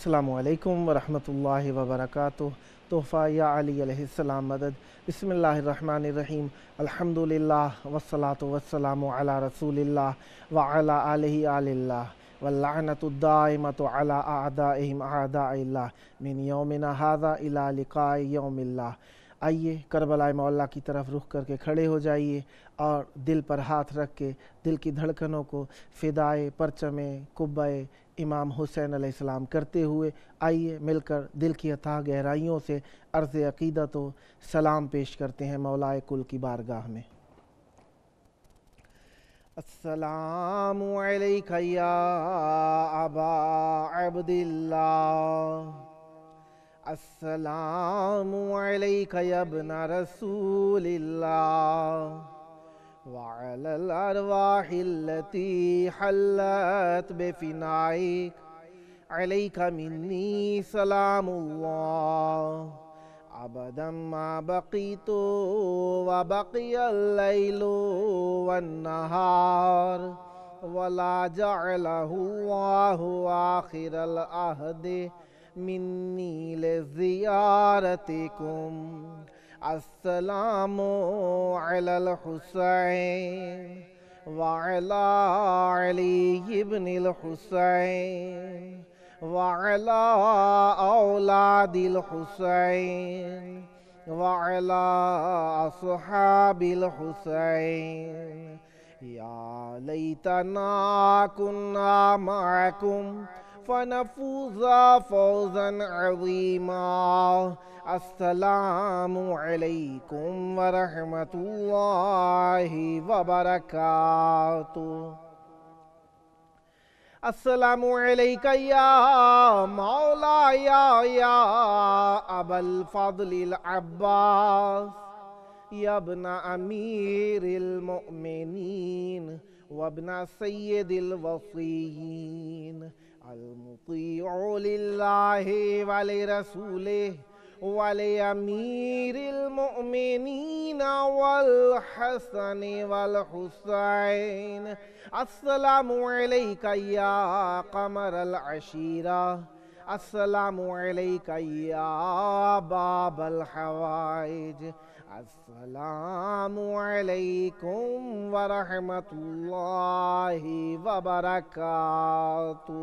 السلام علیکم ورحمۃ اللہ وبرکاتہ۔ تحفہ یا علی علیہ السلام مدد۔ بسم اللہ الرحمن الرحیم۔ الحمدللہ والصلاة والسلام علی رسول اللہ وعلی آلہ آل اللہ واللعنۃ الدائمۃ علی اعدائہم اعداء اللہ من یومنا ھذا الی لقاء یوم اللہ۔ آئیے کربلائے مولا کی طرف رخ کر کے کھڑے ہو جائیے اور دل پر ہاتھ رکھ کے دل کی دھڑکنوں کو فدائے پرچم قبہ امام حسین علیہ السلام کرتے ہوئے آئیے مل کر دل کی اتھاہ گہرائیوں سے عرض عقیدت و سلام پیش کرتے ہیں مولا کل کی بارگاہ میں۔ السلام علیک یا ابا عبداللہ، السلام علیک یا ابن رسول اللہ، وعلی الارواح التي حلت بفنائك علیک منی سلام اللہ، ابدا ما بقیت وبقی اللیل والنہار ولا جعلہ اللہ آخر العہد منی لزیارتکم۔ السلام علی الحسین وعلی علی ابن الحسین وعلی اولاد الحسین وعلی اصحاب الحسین۔ یا لیتنا کنا معکم فنفوز فوزا عظیما۔ السلام علیکم ورحمۃ اللہ وبرکاتہ۔ السلام علیک یا مولا یا ابا الفضل العباس، یا ابن امیر المؤمنین وابن سید الوصیین، المطیع للہ ولرسولہ ولامیر المؤمنین والحسن والحسین۔ السلام علیک یا قمر العشیرہ، السلام علیک یا باب الحوائج، السلام علیکم ورحمۃ اللہ وبرکاتہ۔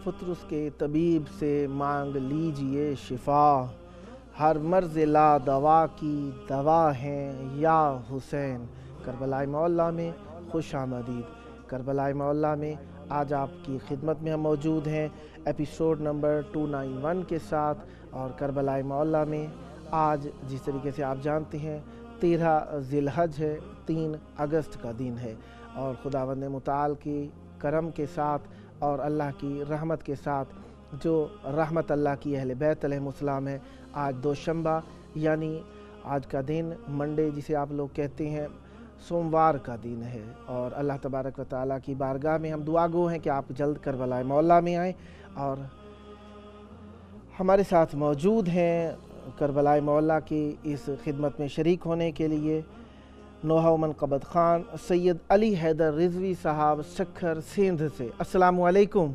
فطرس کے طبیب سے مانگ لیجئے شفا، ہر مرض لا دوا کی دوا ہیں یا حسین۔ کربلائے معلیٰ میں خوش آمدید۔ کربلائے معلیٰ میں آج آپ کی خدمت میں ہم موجود ہیں ایپیسوڈ نمبر 291 کے ساتھ، اور کربلائے معلیٰ میں آج جس طریقے سے آپ جانتے ہیں 13 ذی الحج ہے، 3 اگست کا دن ہے، اور خداوند متعال کی کرم کے ساتھ اور اللہ کی رحمت کے ساتھ جو رحمت اللہ کی اہل بیت علیہم السلام ہے، آج دوشنبہ یعنی آج کا دن منڈے جسے آپ لوگ کہتے ہیں سوموار کا دن ہے، اور اللہ تبارک و تعالیٰ کی بارگاہ میں ہم دعا گو ہیں کہ آپ جلد کربلائے معلیٰ میں آئیں اور ہمارے ساتھ موجود ہیں کربلائے معلیٰ کی اس خدمت میں شریک ہونے کے لیے نوحہ منقبت خان سید علی حیدر رضوی صاحب سکھر سندھ سے۔ السلام علیکم۔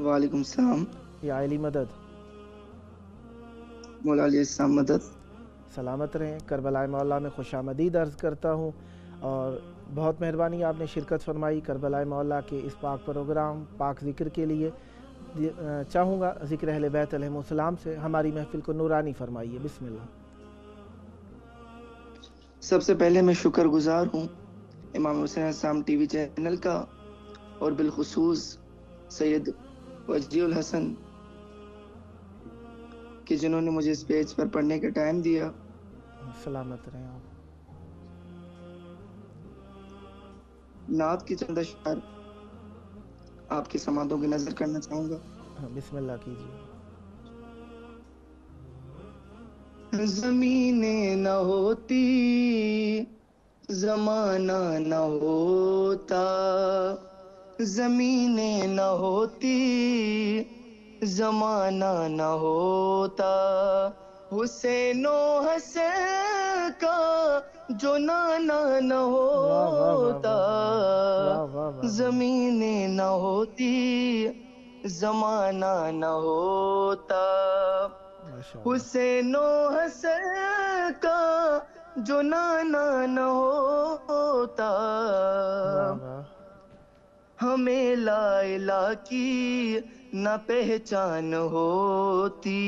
وعلیکم السلام۔ یا علی مدد، مولا علیہ السلام مدد۔ سلامت رہیں۔ کربلائے معلیٰ میں خوش آمدید عرض کرتا ہوں، اور بہت مہربانی آپ نے شرکت فرمائی کربلائے معلیٰ کے اس پاک پروگرام پاک ذکر کے لیے۔ چاہوں گا ذکر اہل بیت علیہم السلام سے ہماری محفل کو نورانی فرمائیے۔ بسم اللہ۔ سب سے پہلے میں شکر گزار ہوں امام حسین السلام ٹی وی چینل کا، اور بالخصوص سید وجیہ الحسن کہ جنہوں نے مجھے اس پیج پر پڑھنے کا ٹائم دیا۔ سلامت رہیں آپ۔ نعت کی چند اشعار آپ کی سماعتوں کی نظر کرنا چاہوں گا۔ بسم اللہ کیجیے۔ زمینیں نہ ہوتی زمانہ نہ ہوتا، زمینیں نہ ہوتی زمانہ نہ ہوتا، حسین و حسن کا جو نانا نہ ہوتا، زمینیں نہ ہوتی زمانہ نہ ہوتا، حسین و حسن کا جو نانا نہ ہوتا، ہمیں لا الہ کی نہ پہچان ہوتی،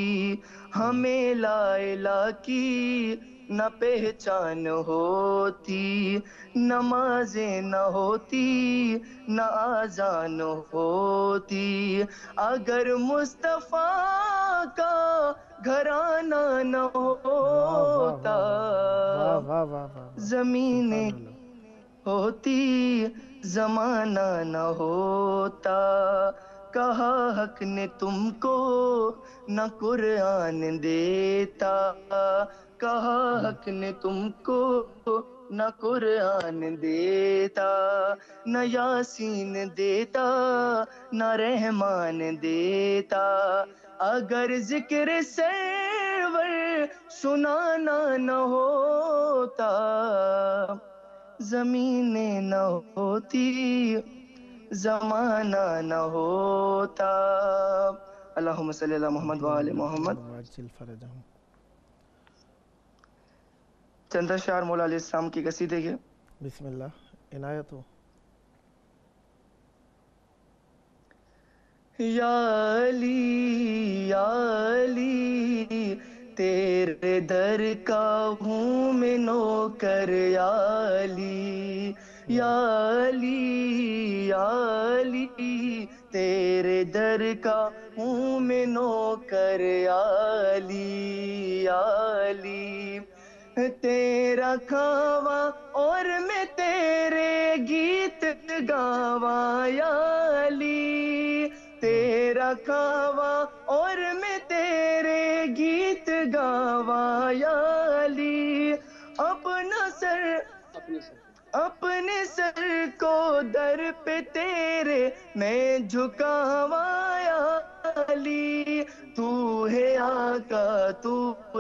ہمیں لا الہ کی نہ پہچان ہوتی، نمازیں نہ ہوتی نہ آذان ہوتی، اگر مصطفیٰ کا گھرانہ نہ ہوتا، زمینیں ہوتی زمانہ نہ ہوتا، کہا حق نے تم کو نہ قرآن دیتا، کہا حق نے تم کو نہ قرآن دیتا، نہ یاسین دیتا نہ رحمان دیتا، اگر ذکر سرور سنانا نہ ہوتا، زمینیں نہ ہوتی زمانہ نہ ہوتا۔ اللہم صلی اللہ محمد وآل محمد۔ چند اشعار مولا علیہ السلام کی قصیدے کے۔ بسم اللہ، عنایت ہو۔ یا علی یا علی تیرے در کا ہوں میں نوکر، یا علی یا علی یا علی تیرے در کا ہوں میں نوکر، یا علی یا علی تیرا کھاوا اور میں تیرے گیت گاواں، یا علی تیرا کھاوا اور میں تیرے گیت گاواں، یا علی اپنے سر کو در پہ تیرے میں جھکاواں، یا علی تو ہے آقا تو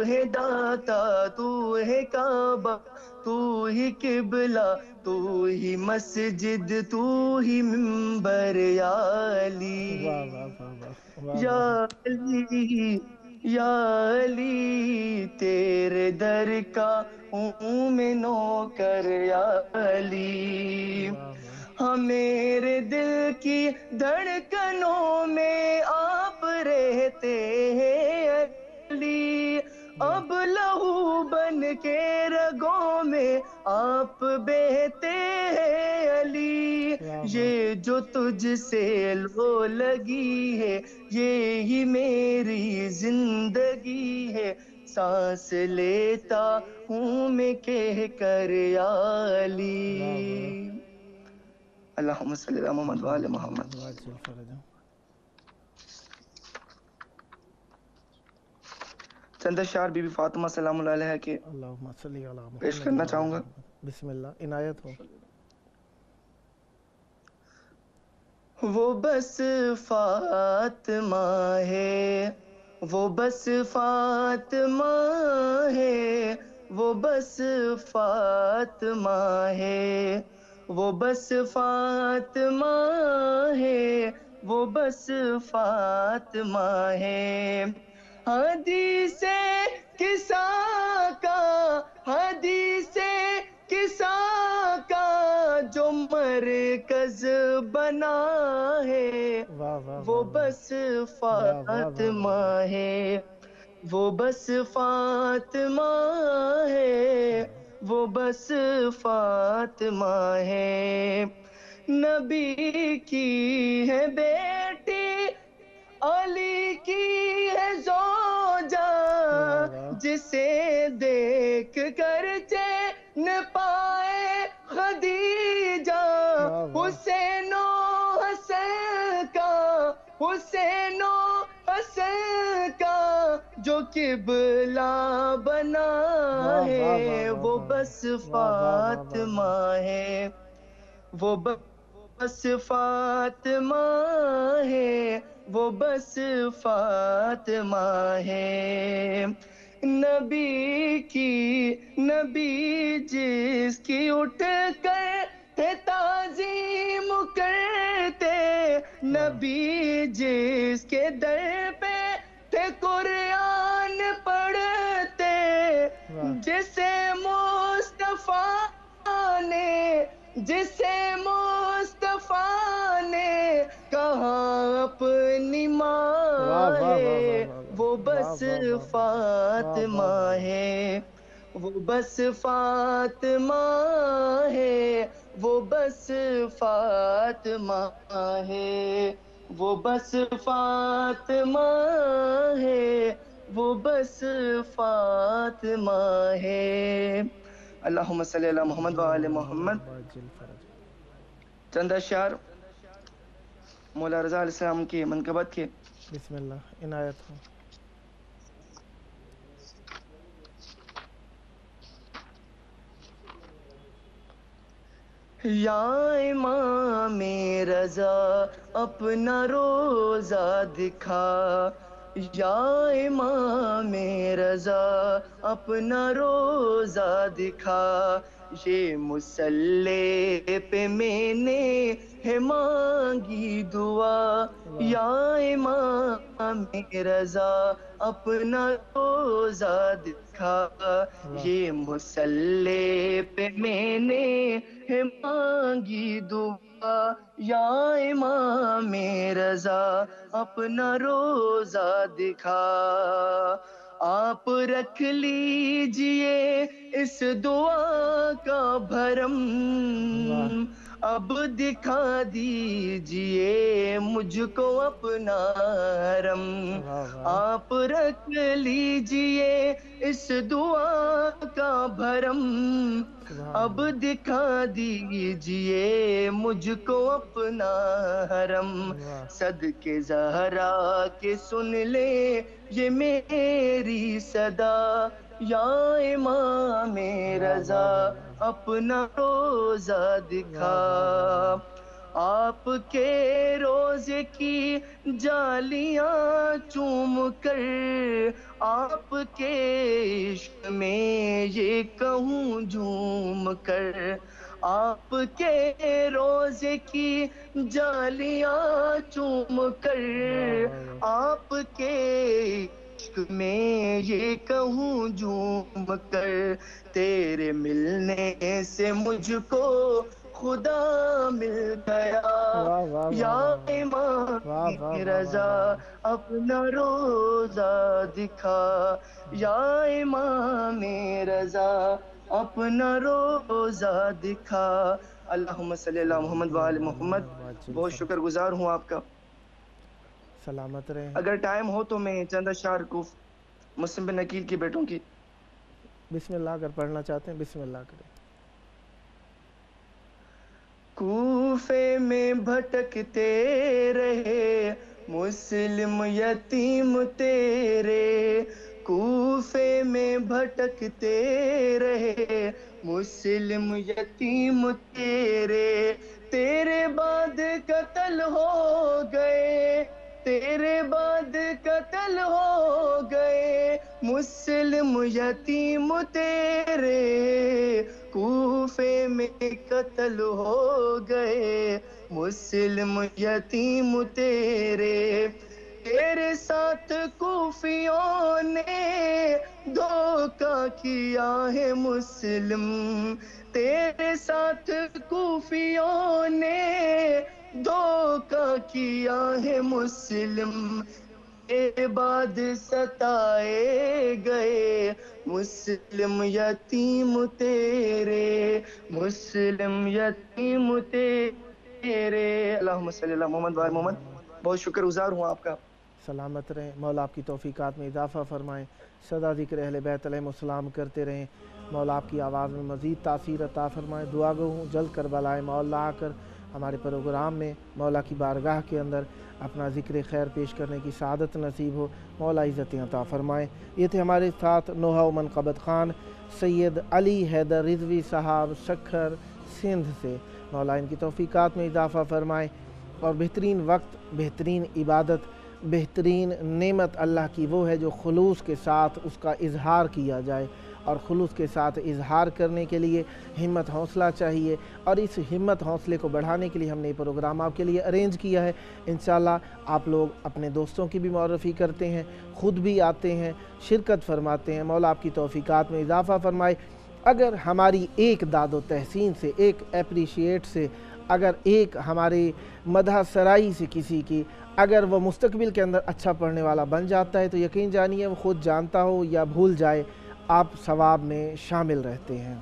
ہے داتا تو ہے کعبہ تو ہی قبلہ تو ہی مسجد تو ہی منبر، یا علی یا علی یا علی تیرے در کا ہوں میں نوکر، یا علی ہاں میرے دل کی دھڑکنوں میں آپ رہتے ہیں علی، اب لہو بن کے رگوں میں آپ بہتے ہیں علی، یہ جو تجھ سے لو لگی ہے یہی میری زندگی ہے، سانس لیتا ہوں میں کہہ کر یا علی۔ اللہم صلی علی محمد و آل محمد۔ وعجل فرجہ۔ چند اشعار بی بی فاطمہ سلام اللہ علیہ کے اللہم صلی علی پیش محمد کرنا و آل چاہوں گا۔ محمد۔ بسم اللہ، عنایت ہو۔ وہ بس فاطمہ ہے، وہ بس فاطمہ ہے، وہ بس فاطمہ ہے، وہ بس فاطمہ ہے، وہ بس فاطمہ ہے، حدیث قصہ کا، حدیث قصہ کا جو مرکز بنا ہے، واہ واہ وہ واہ بس واہ واہ واہ فاطمہ واہ۔ ہے، وہ بس فاطمہ ہے، وہ بس فاطمہ ہے، نبی کی ہے بیٹی، علی کی ہے زوجہ، واہ واہ جسے دیکھ کر چین پائے خدیجہ، واہ واہ۔ حسین و حسن کا، حسین و حسن کا جو قبلہ بنا واہ واہ واہ ہے، واہ وہ واہ۔ بس واہ واہ واہ واہ فاطمہ واہ۔ ہے، وہ بس فاطمہ ہے، وہ بس فاطمہ ہے، نبی کی، نبی جس کی اٹھ کر تعظیم کرتے، نبی جس کے در پہ تھے قرآن پڑھتے، واہ جسے مصطفیٰ نے، جسے مصطفیٰ نے کہا اپنی واہ ماں واہ واہ واہ ہے، واہ وہ واہ بس واہ واہ واہ فاطمہ واہ واہ۔ ہے، وہ بس فاطمہ ہے، وہ بس فاطمہ ہے، وہ بس فاطمہ ہے، وہ بس فاطمہ ہے۔ اللہم صلی علی محمد و آل محمد۔ وعجل فرجہ۔ چند اشعار مولا رضا علیہ السلام کی منقبت کے۔ بسم اللہ، عنایت ہو۔ یا امام رضا اپنا روزہ دکھا، یا امام رضا اپنا روزہ دکھا، یہ مصلی پہ میں نے ہے مانگی دعا، یا امام رضا اپنا روزہ دکھا، یہ مصلی پہ میں نے ہے مانگی دعا، یا امام رضا اپنا روزہ دکھا، آپ رکھ لیجئے اس دعا کا بھرم، اب دکھا دیجئے مجھ کو اپنا حرم، آپ رکھ لیجئے اس دعا کا بھرم، اب دکھا دیجئے مجھ کو اپنا حرم، صدقے زہرا کے سن لے یہ میری صدا، یا امام رضا اپنا روزہ دکھا، آپ کے روزے کی جالیاں چوم کر، آپ کے عشق میں یہ کہوں جھوم کر، آپ کے روزے کی جالیاں چوم کر، آپ کے عشق میں یہ کہوں جھوم کر، تیرے ملنے سے مجھ کو خدا مل گیا یا امام رضا اپنا روزہ دکھا یا امام رضا اپنا روزہ دکھا اللہم صلی اللہ محمد وآل محمد. بہت شکر گزار ہوں آپ کا. سلامت رہیں. اگر ٹائم ہو تو میں چند اشعار کو مسلم بن عقیل کی بیٹوں کی. بسم اللہ اگر پڑھنا چاہتے ہیں بسم اللہ کریں. کوفے میں بھٹکتے رہے مسلم یتیم تیرے کوفے میں بھٹکتے رہے مسلم یتیم تیرے تیرے بعد قتل ہو گئے تیرے بعد قتل ہو گئے مسلم یتیم تیرے کوفے میں قتل ہو گئے مسلم یتیم تیرے تیرے ساتھ کوفیوں نے دھوکہ کیا ہے مسلم تیرے ساتھ کوفیوں نے دھوکہ کیا ہے مسلم کے بعد ستائے گئے مسلم یتیم تیرے مسلم یتیم تیرے. اللہم صلی اللہ محمد وآل محمد. بہت شکر گزار ہوں آپ کا. سلامت رہیں. مولا آپ کی توفیقات میں اضافہ فرمائیں. سدا ذکر اہل بیت علیہ السلام کرتے رہیں. مولا آپ کی آواز میں مزید تاثیر عطا فرمائیں. دعا گو ہوں جلد کربلائے مولا آ کر ہمارے پروگرام میں مولا کی بارگاہ کے اندر اپنا ذکر خیر پیش کرنے کی سعادت نصیب ہو. مولا عزتیں عطا فرمائیں. یہ تھے ہمارے ساتھ نوحہ و منقبت خان سید علی حیدر رضوی صاحب شکھر سندھ سے. مولا ان کی توفیقات میں اضافہ فرمائیں اور بہترین وقت بہترین عبادت بہترین نعمت اللہ کی وہ ہے جو خلوص کے ساتھ اس کا اظہار کیا جائے اور خلوص کے ساتھ اظہار کرنے کے لیے ہمت حوصلہ چاہیے اور اس ہمت حوصلے کو بڑھانے کے لیے ہم نے یہ پروگرام آپ کے لیے ارینج کیا ہے. انشاءاللہ آپ لوگ اپنے دوستوں کی بھی معرفی کرتے ہیں خود بھی آتے ہیں شرکت فرماتے ہیں. مولا آپ کی توفیقات میں اضافہ فرمائے. اگر ہماری ایک داد و تحسین سے ایک اپریشیٹ سے اگر ایک ہماری مدح سرائی سے کسی کی اگر وہ مستقبل کے اندر اچھا پڑھنے والا بن جاتا ہے تو یقین جانیے وہ خود جانتا ہو یا بھول جائے آپ ثواب میں شامل رہتے ہیں.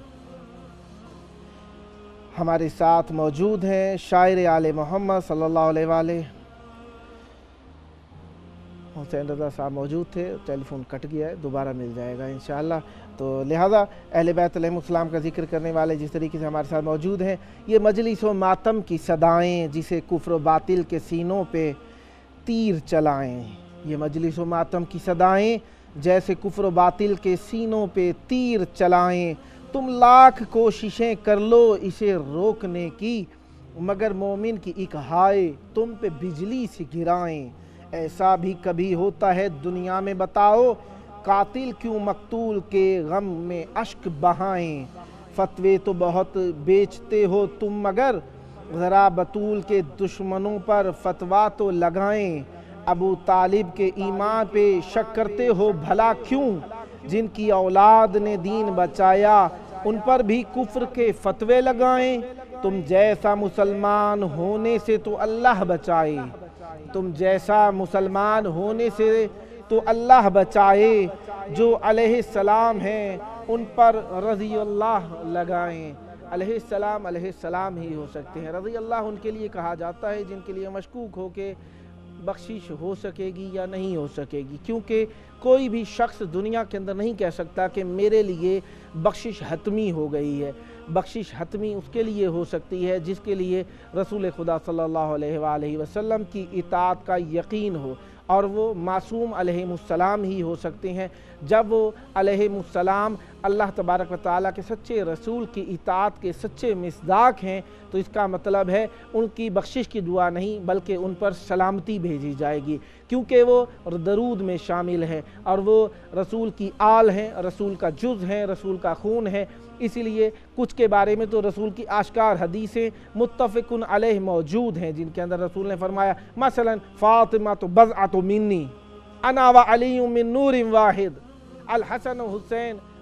ہمارے ساتھ موجود ہیں شاعر آل محمد صلی اللہ علیہ وآلہ حسین رضا صاحب موجود تھے. ٹیلی فون کٹ گیا ہے دوبارہ مل جائے گا انشاءاللہ. تو لہذا اہل بیت علیہ السلام کا ذکر کرنے والے جس طریقے سے ہمارے ساتھ موجود ہیں یہ مجلس و ماتم کی صدائیں جسے کفر و باطل کے سینوں پہ تیر چلائیں. یہ مجلس و ماتم کی صدائیں جیسے کفر و باطل کے سینوں پہ تیر چلائیں. تم لاکھ کوششیں کر لو اسے روکنے کی مگر مومن کی ایک ہائے تم پہ بجلی سے گرائیں. ایسا بھی کبھی ہوتا ہے دنیا میں بتاؤ قاتل کیوں مقتول کے غم میں اشک بہائیں. فتوے تو بہت بیچتے ہو تم مگر ذرا بطول کے دشمنوں پر فتویٰ تو لگائیں. ابو طالب کے ایمان پہ شک کرتے ہو بھلا کیوں جن کی اولاد نے دین بچایا ان پر بھی کفر کے فتوے لگائیں. تم جیسا مسلمان ہونے سے تو اللہ بچائے تم جیسا مسلمان ہونے سے تو اللہ بچائے. جو علیہ السلام ہیں ان پر رضی اللہ لگائیں. علیہ السلام ہی ہو سکتے ہیں. رضی اللہ ان کے لیے کہا جاتا ہے جن کے لیے مشکوک ہو کہ بخشش ہو سکے گی یا نہیں ہو سکے گی کیونکہ کوئی بھی شخص دنیا کے اندر نہیں کہہ سکتا کہ میرے لیے بخشش حتمی ہو گئی ہے. بخشش حتمی اس کے لیے ہو سکتی ہے جس کے لیے رسول خدا صلی اللہ علیہ وآلہ وسلم کی اطاعت کا یقین ہو اور وہ معصوم علیہ السلام ہی ہو سکتے ہیں. جب وہ علیہ السلام اللہ تبارک و تعالیٰ کے سچے رسول کی اطاعت کے سچے مصداق ہیں تو اس کا مطلب ہے ان کی بخشش کی دعا نہیں بلکہ ان پر سلامتی بھیجی جائے گی کیونکہ وہ درود میں شامل ہیں اور وہ رسول کی آل ہیں رسول کا جز ہیں رسول کا خون ہے. اسی لیے کچھ کے بارے میں تو رسول کی آشکار حدیثیں متفق علیہ موجود ہیں جن کے اندر رسول نے فرمایا مثلا فاطمہ تو بضعۃ منی انا و علی من نور واحد الحسن و حسین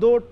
2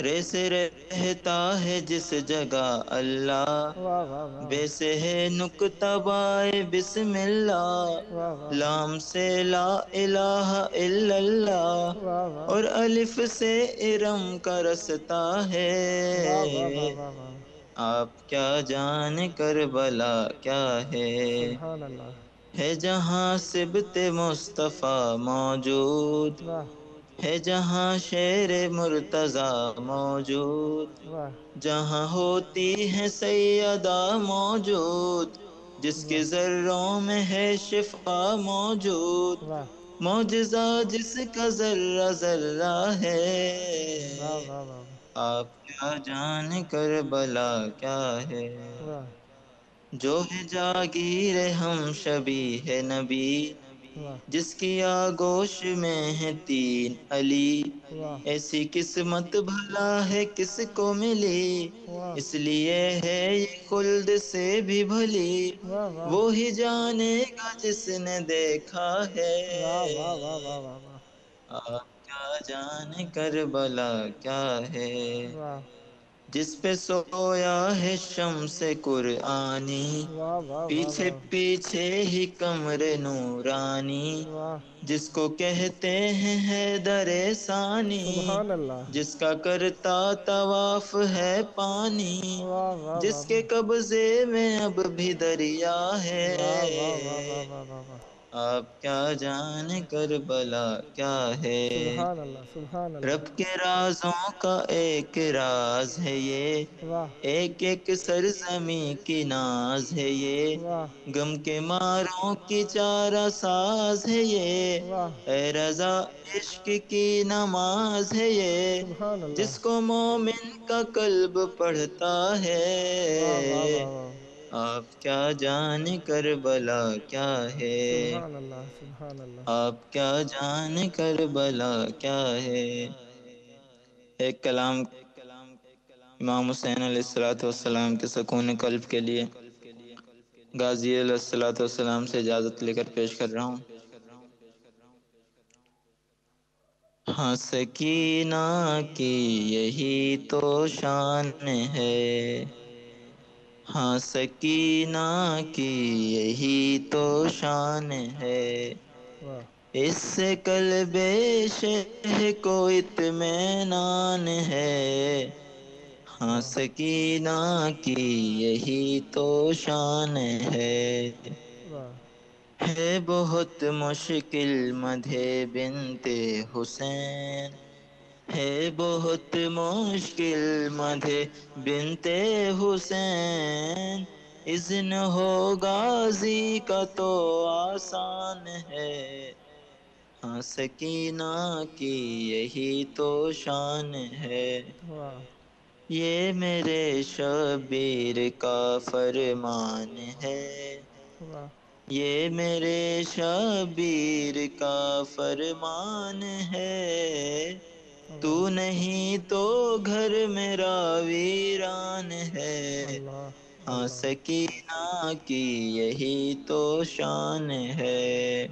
رے سے رہتا ہے جس جگہ اللہ، واہ واہ واہ بے سے ہے نکتہ بائے بسم اللہ، واہ واہ لام سے لا الہ الا اللہ، واہ واہ اور الف سے ارم کا رستا ہے۔ واہ واہ واہ واہ واہ، آپ کیا جان کربلا کیا ہے، سبحان اللہ، ہے جہاں سبت مصطفیٰ موجود، واہ ہے جہاں شیر مرتضی موجود، واہ جہاں ہوتی ہے سیدہ موجود، جس کے واہ ذروں میں ہے شفا موجود، واہ معجزہ جس کا ذرہ ذرہ ہے۔ واہ واہ واہ آپ کیا جان کربلا کیا ہے، واہ جو ہے جاگیر ہم شبی ہے نبی، واہ جس کی آگوش میں ہے تین علی، واہ ایسی قسمت بھلا ہے کس کو ملی، واہ اس لیے ہے یہ خلد سے بھی بھلی، واہ واہ وہی جانے گا جس نے دیکھا ہے۔ واہ واہ واہ واہ واہ واہ آپ کیا جانے کربلا کیا ہے، واہ جس پہ سویا ہے شمس قرآنی، واہ واہ واہ پیچھے واہ پیچھے ہی کمر نورانی، واہ، جس کو کہتے ہیں حیدر ثانی، سبحان اللہ، جس کا کرتا طواف ہے پانی، واہ واہ جس واہ کے قبضے میں اب بھی دریا ہے۔ واہ واہ واہ واہ واہ واہ واہ، آپ کیا جانے کربلا کیا ہے، سبحان اللہ، سبحان اللہ، رب کے رازوں کا ایک راز ہے یہ، واہ ایک ایک سرزمیں کی ناز ہے یہ، واہ غم کے ماروں کی چارہ ساز ہے یہ، واہ، اے رضا عشق کی نماز ہے یہ، سبحان اللہ، جس کو مومن کا قلب پڑھتا ہے۔ واہ واہ واہ واہ، آپ کیا جانے کربلا کیا ہے، سبحان اللہ، سبحان اللہ، آپ کیا جانے کربلا کیا ہے۔ ایک کلام امام حسین علیہ السلام کے سکون قلب کے لیے غازی علیہ السلام سے اجازت لے کر پیش کر رہا ہوں۔ ہاں سکینہ کی یہی تو شان ہے، ہاں سکینہ کی یہی تو شان ہے، واہ اس سے قلب شیخ کو اطمینان ہے، ہاں واہ سکینہ کی یہی تو شان ہے، واہ ہے بہت مشکل مدھے بنت حسین، ہے بہت مشکل مدھے بنت حسین، اذن ہو غازی کا تو آسان ہے، ہاں سکینہ کی یہی تو شان ہے، واہ یہ میرے شبیر کا فرمان ہے، واہ یہ میرے شبیر کا فرمان ہے، تو واہ، نہیں تو گھر میرا ویران ہے، اللہ ہاں اللہ، سکینہ کی یہی تو شان ہے،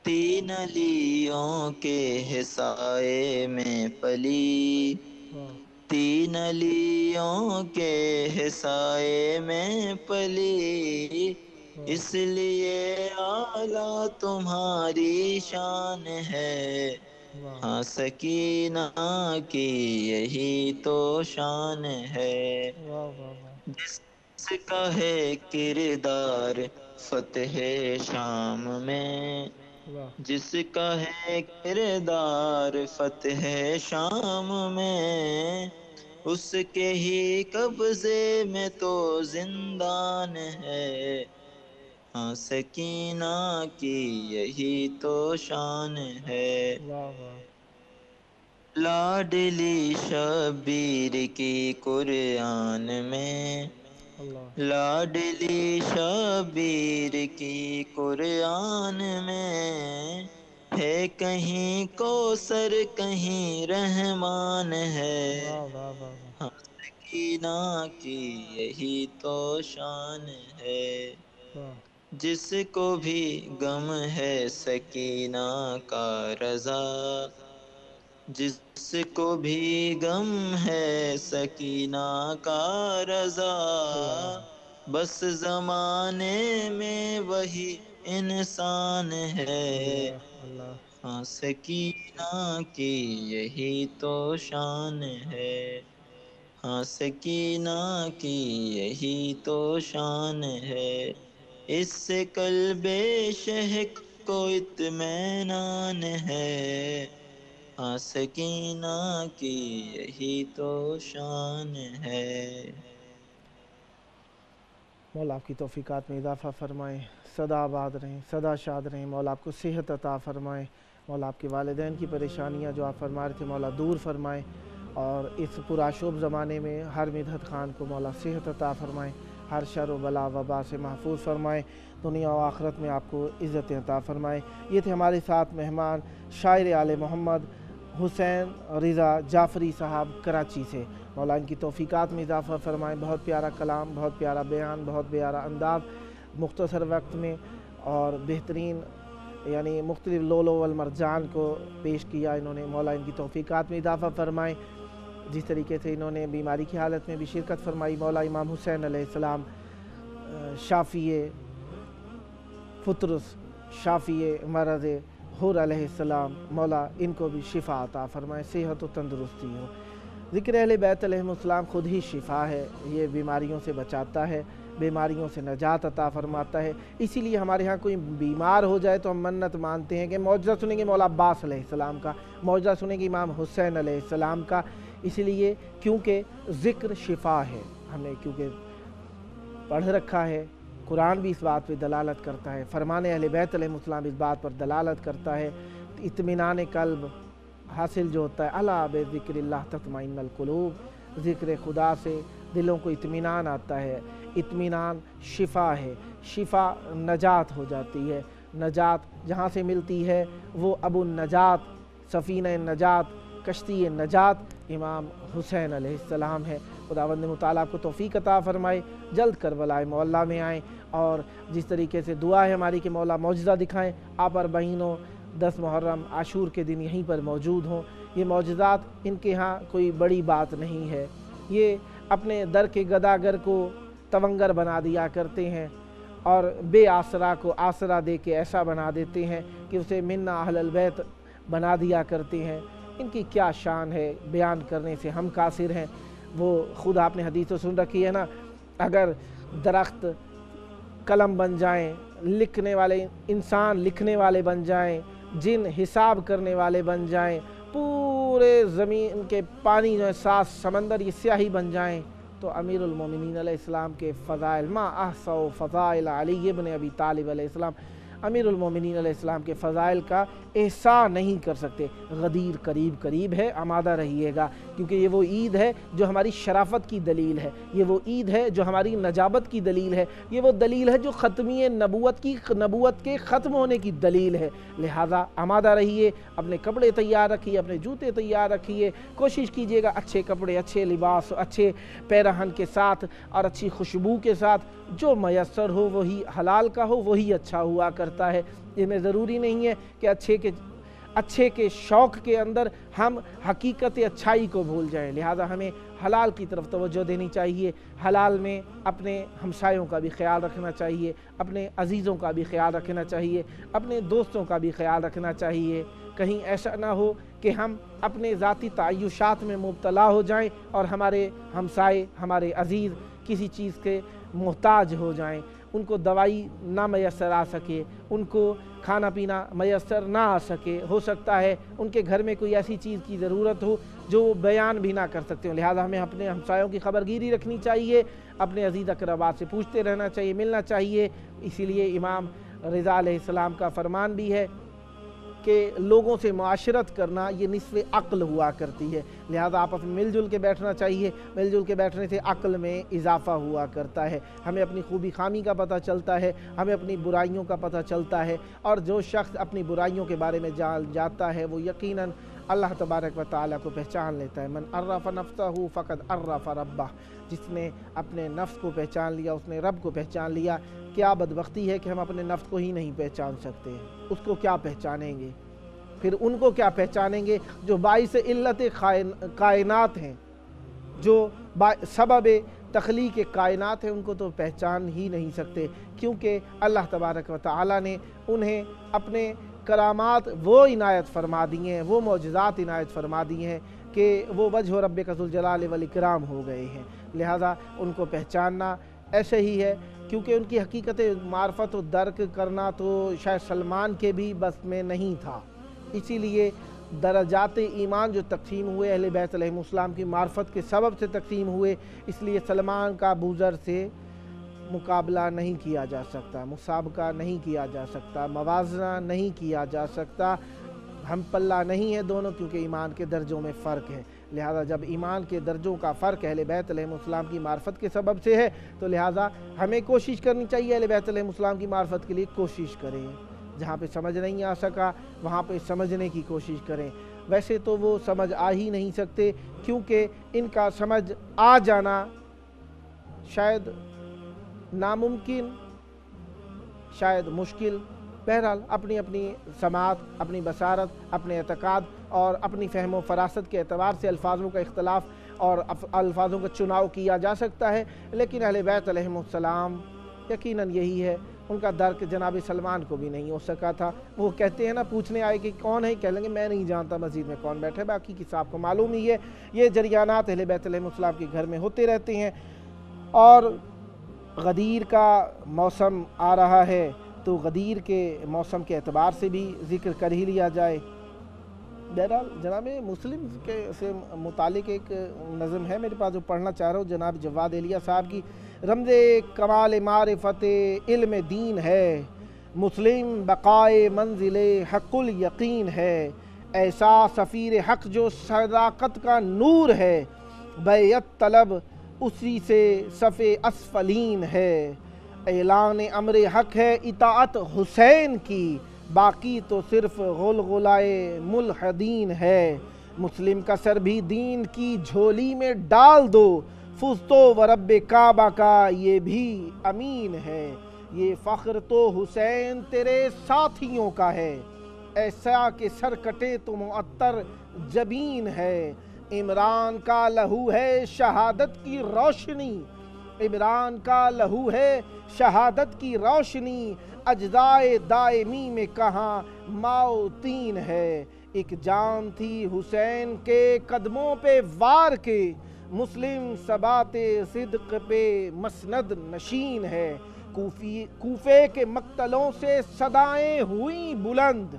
تین علیوں کے سائے میں پلی، واہ تین علیوں کے سائے میں پلی، واہ، اس لیے اعلیٰ تمہاری شان ہے، واہ ہاں سکینہ کی یہی تو شان ہے، واہ واہ واہ، جس کا ہے کردار فتح شام میں، واہ جس کا ہے کردار فتح شام میں، اس کے ہی قبضے میں تو زندان ہے، ہاں سکینہ کی یہی تو شان ہے، واہ واہ، لاڈلی شبیر کی قرآن میں، اللہ لاڈلی شبیر کی قرآن میں، ہے کہیں کوثر کہیں رحمان ہے، واہ واہ واہ واہ، ہاں سکینہ کی یہی تو شان ہے، واہ جس کو بھی غم ہے سکینہ کا رضا، جس کو بھی غم ہے سکینہ کا رضا، بس زمانے میں وہی انسان ہے، اللہ ہاں سکینہ کی یہی تو شان ہے، ہاں سکینہ کی یہی تو شان ہے، اس سے قلب شہ کو اطمینان ہے، ہاں سکینہ کی یہی تو شان ہے۔ مولا آپ کی توفیقات میں اضافہ فرمائیں، سدا آباد رہیں، سدا شاد رہیں، مولا آپ کو صحت عطا فرمائیں، مولا آپ کے والدین کی پریشانیاں جو آپ فرما رہے تھے مولا دور فرمائیں، اور اس پرآشوب زمانے میں ہر مدحت خان کو مولا صحت عطا فرمائیں، ہر شر و بلا وبا سے محفوظ فرمائیں، دنیا و آخرت میں آپ کو عزت عطا فرمائیں۔ یہ تھے ہمارے ساتھ مہمان شاعر آل محمد حسین رضا جعفری صاحب کراچی سے، مولا ان کی توفیقات میں اضافہ فرمائیں۔ بہت پیارا کلام، بہت پیارا بیان، بہت پیارا انداز، مختصر وقت میں اور بہترین یعنی مختلف لولو والمرجان کو پیش کیا انہوں نے، مولا ان کی توفیقات میں اضافہ فرمائیں۔ جس طریقے سے انہوں نے بیماری کی حالت میں بھی شرکت فرمائی، مولا امام حسین علیہ السلام شافی فطرس، شافی مرض حور علیہ السلام، مولا ان کو بھی شفا عطا فرمائے، صحت و تندرستی ہو۔ ذکر اہل بیت علیہ السلام خود ہی شفا ہے، یہ بیماریوں سے بچاتا ہے، بیماریوں سے نجات عطا فرماتا ہے۔ اسی لیے ہمارے ہاں کوئی بیمار ہو جائے تو ہم منت مانتے ہیں کہ معجزہ سنیں گے مولا عباس علیہ السلام کا، معجزہ سنیں گے امام حسین علیہ السلام کا، اس لیے کیونکہ ذکر شفا ہے، ہم نے کیونکہ پڑھ رکھا ہے، قرآن بھی اس بات پہ دلالت کرتا ہے، فرمان اہل بیت علیہ السلام اس بات پر دلالت کرتا ہے، اطمینان قلب حاصل جو ہوتا ہے، الا بذکر اللہ تطمئن القلوب، ذکر خدا سے دلوں کو اطمینان آتا ہے، اطمینان شفا ہے، شفا نجات ہو جاتی ہے، نجات جہاں سے ملتی ہے وہ ابو النجات، سفینہ نجات، کشتی نجات امام حسین علیہ السلام ہے۔ خداوند متعالی آپ کو توفیق عطا فرمائے، جلد کربلا معلیٰ میں آئیں، اور جس طریقے سے دعا ہے ہماری کہ مولا معجزہ دکھائیں، آپ 40 10 محرم عاشور کے دن یہیں پر موجود ہوں۔ یہ معجزات ان کے ہاں کوئی بڑی بات نہیں ہے، یہ اپنے در کے گداگر کو تونگر بنا دیا کرتے ہیں، اور بے آسرا کو آسرا دے کے ایسا بنا دیتے ہیں کہ اسے منا اہل البیت بنا دیا کرتے ہیں۔ ان کی کیا شان ہے، بیان کرنے سے ہم قاصر ہیں۔ وہ خود آپ نے حدیث سن رکھی ہے نا، اگر درخت قلم بن جائیں، لکھنے والے انسان لکھنے والے بن جائیں، جن حساب کرنے والے بن جائیں، پورے زمین کے پانی جو ہے 7 سمندر یہ سیاہی بن جائیں، تو امیر المومنین علیہ السلام کے فضائل ما احصوا فضائل علی ابن ابی طالب علیہ السلام، امیر المومنین علیہ السلام کے فضائل کا احصاء نہیں کر سکتے۔ غدیر قریب قریب ہے، آمادہ رہیے گا، کیونکہ یہ وہ عید ہے جو ہماری شرافت کی دلیل ہے، یہ وہ عید ہے جو ہماری نجابت کی دلیل ہے، یہ وہ دلیل ہے جو ختمی نبوت کے ختم ہونے کی دلیل ہے۔ لہذا آمادہ رہیے، اپنے کپڑے تیار رکھیے، اپنے جوتے تیار رکھیے، کوشش کیجیے گا اچھے کپڑے، اچھے لباس، اچھے پیراہن کے ساتھ اور اچھی خوشبو کے ساتھ، جو میسر ہو وہی حلال کا ہو، وہی اچھا ہوا کرتا ہے۔ اس میں ضروری نہیں ہے کہ اچھے کے شوق کے اندر ہم حقیقت اچھائی کو بھول جائیں، لہذا ہمیں حلال کی طرف توجہ دینی چاہیے، حلال میں اپنے ہمسایوں کا بھی خیال رکھنا چاہیے، اپنے عزیزوں کا بھی خیال رکھنا چاہیے، اپنے دوستوں کا بھی خیال رکھنا چاہیے، کہیں ایسا نہ ہو کہ ہم اپنے ذاتی تعیشات میں مبتلا ہو جائیں اور ہمارے ہمسائے، ہمارے عزیز کسی چیز کے محتاج ہو جائیں، ان کو دوائی نہ میسر آ سکے، ان کو کھانا پینا میسر نہ آ سکے، ہو سکتا ہے ان کے گھر میں کوئی ایسی چیز کی ضرورت ہو جو وہ بیان بھی نہ کر سکتے ہوں، لہذا ہمیں اپنے ہمسایوں کی خبرگیری رکھنی چاہیے، اپنے عزیز اقربا سے پوچھتے رہنا چاہیے، ملنا چاہیے۔ اسی لیے امام رضا علیہ السلام کا فرمان بھی ہے کہ لوگوں سے معاشرت کرنا یہ نصف عقل ہوا کرتی ہے، لہذا آپ اپنے مل جل کے بیٹھنا چاہیے، مل جل کے بیٹھنے سے عقل میں اضافہ ہوا کرتا ہے، ہمیں اپنی خوبی خامی کا پتہ چلتا ہے، ہمیں اپنی برائیوں کا پتہ چلتا ہے، اور جو شخص اپنی برائیوں کے بارے میں جان جاتا ہے وہ یقیناً اللہ تبارک و تعالیٰ کو پہچان لیتا ہے۔ من عرف نفسہ فقد عرف ربہ، جس نے اپنے نفس کو پہچان لیا اس نے رب کو پہچان لیا۔ کیا بدبختی ہے کہ ہم اپنے نفس کو ہی نہیں پہچان سکتے، اس کو کیا پہچانیں گے؟ پھر ان کو کیا پہچانیں گے جو باعث علت کائنات ہیں، جو سبب تخلیق کائنات ہیں، ان کو تو پہچان ہی نہیں سکتے، کیونکہ اللہ تبارک و تعالی نے انہیں اپنے کرامات وہ عنایت فرما دی ہیں، وہ معجزات عنایت فرما دی ہیں کہ وہ وجہ ربک ذوالجلال والاکرام ہو گئے ہیں۔ لہذا ان کو پہچاننا ایسے ہی ہے، کیونکہ ان کی حقیقت معرفت و درک کرنا تو شاید سلمان کے بھی بس میں نہیں تھا، اسی لیے درجات ایمان جو تقسیم ہوئے اہل بیت علیہ السلام کی معرفت کے سبب سے تقسیم ہوئے، اس لیے سلمان کا ابوذر سے مقابلہ نہیں کیا جا سکتا، مسابقہ نہیں کیا جا سکتا، موازنہ نہیں کیا جا سکتا، ہم پلہ نہیں ہے دونوں، کیونکہ ایمان کے درجوں میں فرق ہے۔ لہذا جب ایمان کے درجوں کا فرق اہل بیت علیہ السلام کی معرفت کے سبب سے ہے، تو لہذا ہمیں کوشش کرنی چاہیے اہل بیت علیہ السلام کی معرفت کے لیے کوشش کریں، جہاں پہ سمجھ نہیں آ سکا وہاں پہ سمجھنے کی کوشش کریں۔ ویسے تو وہ سمجھ آ ہی نہیں سکتے، کیونکہ ان کا سمجھ آ جانا شاید ناممکن، شاید مشکل، بہرحال اپنی اپنی سماعت، اپنی بصارت، اپنے اعتقاد اور اپنی فہم و فراست کے اعتبار سے الفاظوں کا اختلاف اور الفاظوں کا چناؤ کیا جا سکتا ہے، لیکن اہل بیت علیہ السلام یقیناً یہی ہے، ان کا درک جناب سلمان کو بھی نہیں ہو سکا تھا۔ وہ کہتے ہیں نا، پوچھنے آئے کہ کون ہے، کہہ لیں گے میں نہیں جانتا مسجد میں کون بیٹھے، باقی کی صاحب کو معلوم ہی ہے۔ یہ جریانات اہل بیت علیہ السلام کے گھر میں ہوتے رہتے ہیں۔ اور غدیر کا موسم آ رہا ہے، تو غدیر کے موسم کے اعتبار سے بھی ذکر کر ہی لیا جائے۔ بہرحال جناب مسلم کے سے متعلق ایک نظم ہے میرے پاس جو پڑھنا چاہ رہا ہوں، جناب جواد الیہ صاحب کی۔ رمز کمال معرفت علم دین ہے، مسلم بقائے منزل حق الیقین ہے، ایسا سفیر حق جو صداقت کا نور ہے، بیعت طلب اسی سے صف اسفلین ہے، اعلان امر حق ہے اطاعت حسین کی، باقی تو صرف غلغلائے ملحدین ہے، مسلم کا سر بھی دین کی جھولی میں ڈال دو، فزتو و رب کعبہ کا یہ بھی امین ہے، یہ فخر تو حسین تیرے ساتھیوں کا ہے، ایسا کہ سر کٹے تو معطر جبین ہے، عمران کا لہو ہے شہادت کی روشنی، عمران کا لہو ہے شہادت کی روشنی، اجزائے دائمی میں کہاں موتین ہے، ایک جان تھی حسین کے قدموں پہ وار کے، مسلم ثبات صدق پہ مسند نشین ہے، کوفے کے مقتلوں سے صدائیں ہوئیں بلند،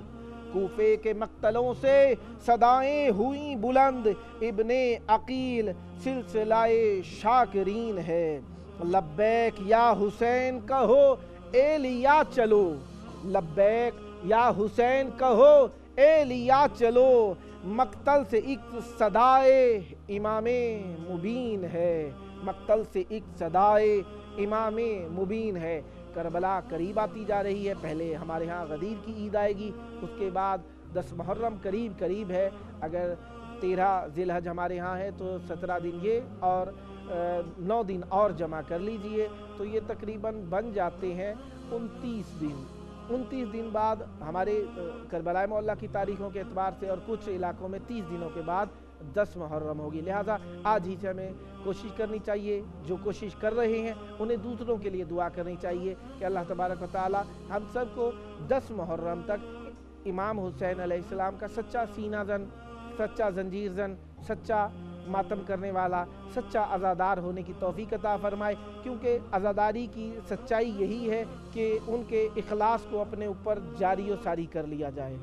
کوفے کے مقتلوں سے صدائیں ہوئیں بلند، ابن عقیل سلسلہ شاکرین ہے، لبیک یا حسین کہو اے لیا چلو، لبیک یا حسین کہو اے لیا چلو، مقتل سے ایک صدائے امام مبین ہے، مقتل سے ایک صدائے امام مبین ہے۔ کربلا قریب آتی جا رہی ہے، پہلے ہمارے ہاں غدیر کی عید آئے گی، اس کے بعد 10 محرم قریب ہے، اگر 13 ذی الحج ہمارے ہاں ہے تو 17 دن یہ اور 9 دن اور جمع کر لیجئے، تو یہ تقریباً بن جاتے ہیں 29 دن۔ 29 دن بعد ہمارے کربلا معلیٰ کی تاریخوں کے اعتبار سے اور کچھ علاقوں میں 30 دنوں کے بعد 10 محرم ہوگی، لہٰذا آج ہی سے ہمیں کوشش کرنی چاہیے، جو کوشش کر رہے ہیں انہیں دوسروں کے لیے دعا کرنی چاہیے کہ اللہ تبارک و تعالی ہم سب کو 10 محرم تک امام حسین علیہ السلام کا سچا سینہ زن، سچا زنجیر زن، سچا ماتم کرنے والا، سچا عزادار ہونے کی توفیق عطا فرمائے، کیونکہ عزاداری کی سچائی یہی ہے کہ ان کے اخلاص کو اپنے اوپر جاری و ساری کر لیا جائے،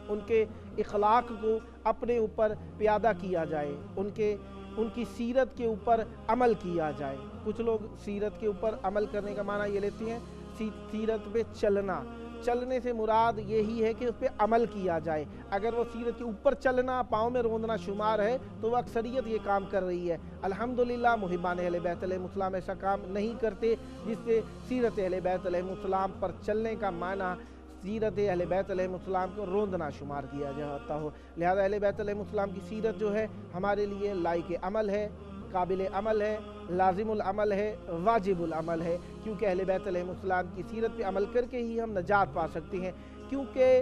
ان کے اخلاق کو اپنے اوپر پیادہ کیا جائے، ان کی سیرت کے اوپر عمل کیا جائے۔ کچھ لوگ سیرت کے اوپر عمل کرنے کا معنی یہ لیتے ہیں سیرت پہ چلنا، چلنے سے مراد یہی ہے کہ اس پہ عمل کیا جائے۔ اگر وہ سیرت کے اوپر چلنا پاؤں میں روندنا شمار ہے تو وہ اکثریت یہ کام کر رہی ہے۔ الحمدللہ محبان اہل بیت علیہ السلام ایسا کام نہیں کرتے، جس سے سیرت اہل بیت علیہ السلام پر چلنے کا معنی سیرت اہل بیت علیہ السلام کو روندنا شمار کیا جاتا ہو۔ لہذا اہل بیت علیہ السلام کی سیرت جو ہے ہمارے لیے لائق عمل ہے، قابل عمل ہے، لازم العمل ہے، واجب العمل ہے، کیونکہ اہل بیت علیہ السلام کی سیرت پہ عمل کر کے ہی ہم نجات پا سکتے ہیں، کیونکہ